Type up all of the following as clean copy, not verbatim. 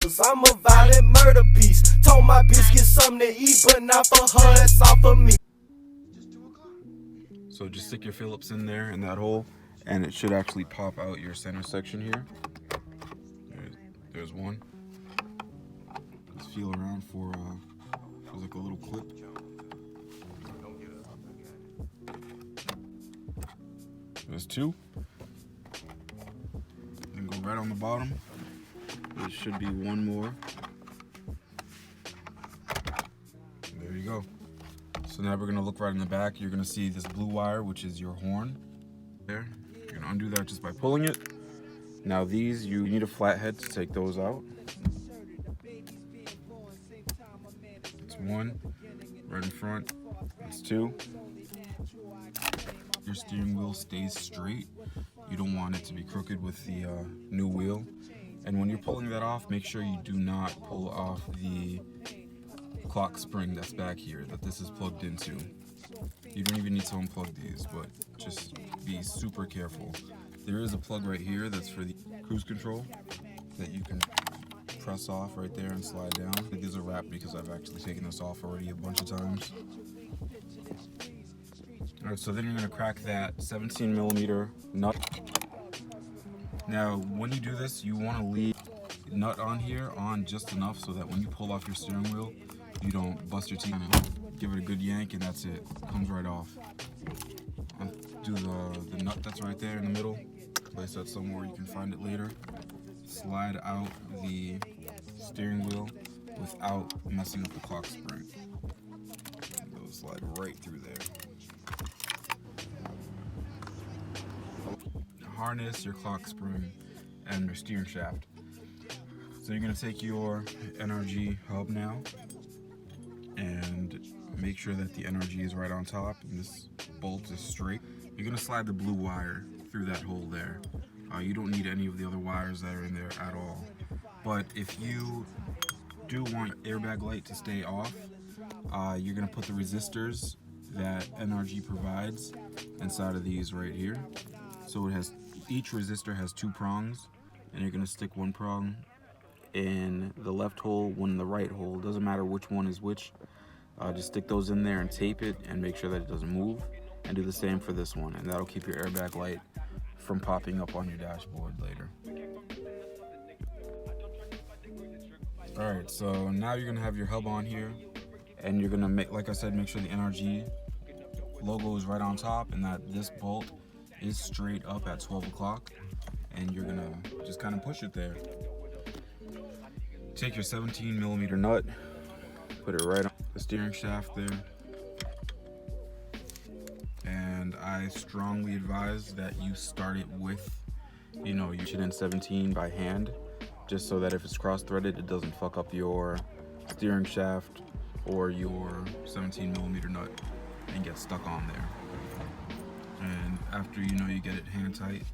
cause I'm a violent murder piece. Told my bitch get something to eat, but not for her, it's all for me. So just stick your Phillips in there in that hole, and it should actually pop out your center section here. There's one. Just feel around for like a little clip. There's two. And go right on the bottom. There should be one more. There you go. So now we're gonna look right in the back. You're gonna see this blue wire, which is your horn. There. You're gonna undo that just by pulling it. Now these, you need a flathead to take those out. It's one, right in front. It's two. Your steering wheel stays straight. You don't want it to be crooked with the new wheel. And when you're pulling that off, make sure you do not pull off the clock spring that's back here that this is plugged into. You don't even need to unplug these, but just be super careful. There is a plug right here that's for the cruise control that you can press off right there and slide down. I think there's a wrap because I've actually taken this off already a bunch of times. Alright, so then you're going to crack that 17mm nut. Now, when you do this, you want to leave the nut on here on just enough so that when you pull off your steering wheel, you don't bust your teeth. Give it a good yank and that's it. Comes right off. Do the nut that's right there in the middle. Place that somewhere you can find it later. Slide out the steering wheel without messing up the clock spring. It'll slide right through there. Harness your clock spring and your steering shaft. So you're going to take your NRG hub now and make sure that the NRG is right on top and this bolt is straight. You're going to slide the blue wire through that hole there. You don't need any of the other wires that are in there at all. But if you do want airbag light to stay off, you're going to put the resistors that NRG provides inside of these right here. So it has, each resistor has two prongs, and you're going to stick one prong in the left hole, one in the right hole. Doesn't matter which one is which. Just stick those in there and tape it and make sure that it doesn't move. And do the same for this one, and that'll keep your airbag light from popping up on your dashboard later. Alright, so now you're gonna have your hub on here, and you're gonna make, like I said, make sure the NRG logo is right on top and that this bolt is straight up at 12 o'clock, and you're gonna just kind of push it there. Take your 17mm nut, put it right on the steering shaft there. And I strongly advise that you start it with, you know, you should in 17 by hand, just so that if it's cross-threaded, it doesn't fuck up your steering shaft or your 17mm nut and get stuck on there. And after you know you get it hand tight,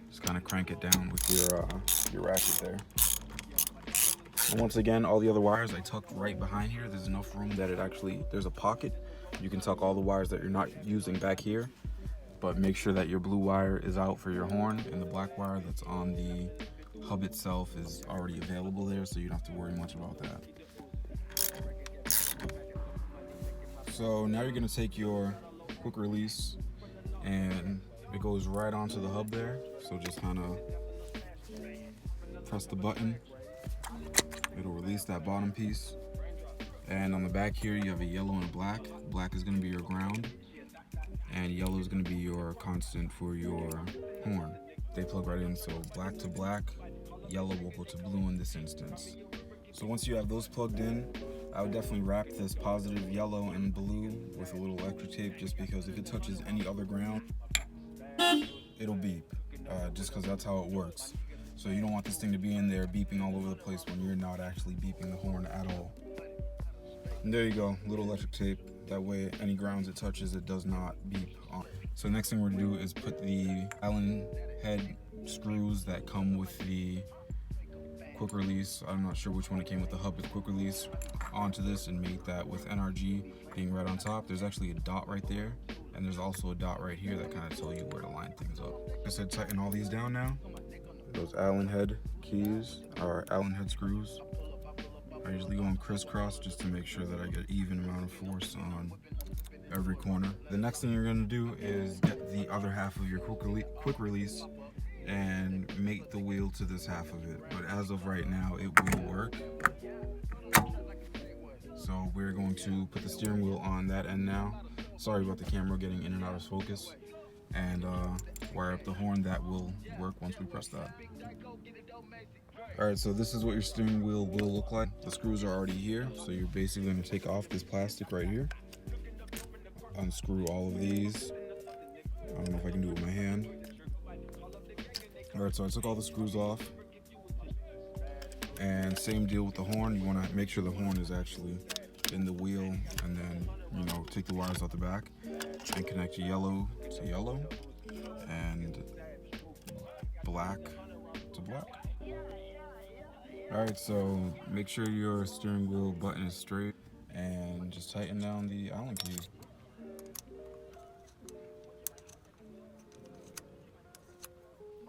just kind of crank it down with your ratchet there. And once again, all the other wires I tucked right behind here. There's enough room that it actually, there's a pocket. You can tuck all the wires that you're not using back here, but make sure that your blue wire is out for your horn, and the black wire that's on the hub itself is already available there, so you don't have to worry much about that. So now you're gonna take your quick release, and it goes right onto the hub there. So just kind of press the button. It'll release that bottom piece. And on the back here, you have a yellow and a black. Black is gonna be your ground, and yellow is gonna be your constant for your horn. They plug right in, so black to black, yellow will go to blue in this instance. So once you have those plugged in, I would definitely wrap this positive yellow and blue with a little electric tape, just because if it touches any other ground, it'll beep, just because that's how it works. So you don't want this thing to be in there beeping all over the place when you're not actually beeping the horn at all. And there you go, little electric tape. That way, any grounds it touches, it does not beep on. So next thing we're gonna do is put the Allen head screws that come with the quick release. I'm not sure which one it came with, the hub with quick release, onto this and make that with NRG being right on top. There's actually a dot right there, and there's also a dot right here that kind of tell you where to line things up. Like I said, tighten all these down now. those Allen head keys, or Allen head screws. I usually go in crisscross just to make sure that I get even amount of force on every corner. The next thing you're going to do is get the other half of your quick release and mate the wheel to this half of it. But as of right now, it will work. So we're going to put the steering wheel on that end now. Sorry about the camera getting in and out of focus. And wire up the horn. That will work once we press that. Alright, so this is what your steering wheel will look like. The screws are already here, so you're basically going to take off this plastic right here. Unscrew all of these. I don't know if I can do it with my hand. Alright, so I took all the screws off. And same deal with the horn. You want to make sure the horn is actually in the wheel, and then, you know, take the wires out the back and connect yellow to yellow and black to black. Alright, so make sure your steering wheel button is straight and just tighten down the Allen keys.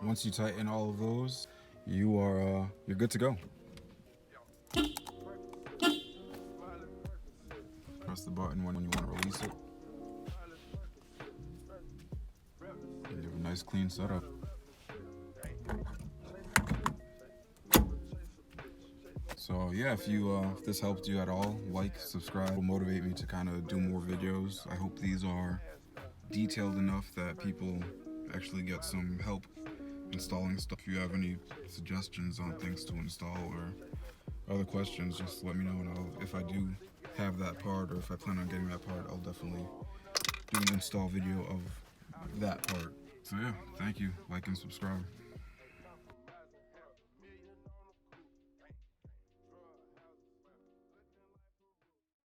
Once you tighten all of those, you're good to go. Press the button when you want to release it. And you have a nice clean setup. So yeah, if this helped you at all, like, subscribe. It will motivate me to kind of do more videos. I hope these are detailed enough that people actually get some help installing stuff. If you have any suggestions on things to install or other questions, just let me know, and if I do have that part, or if I plan on getting that part, I'll definitely do an install video of that part. So yeah, thank you, like and subscribe.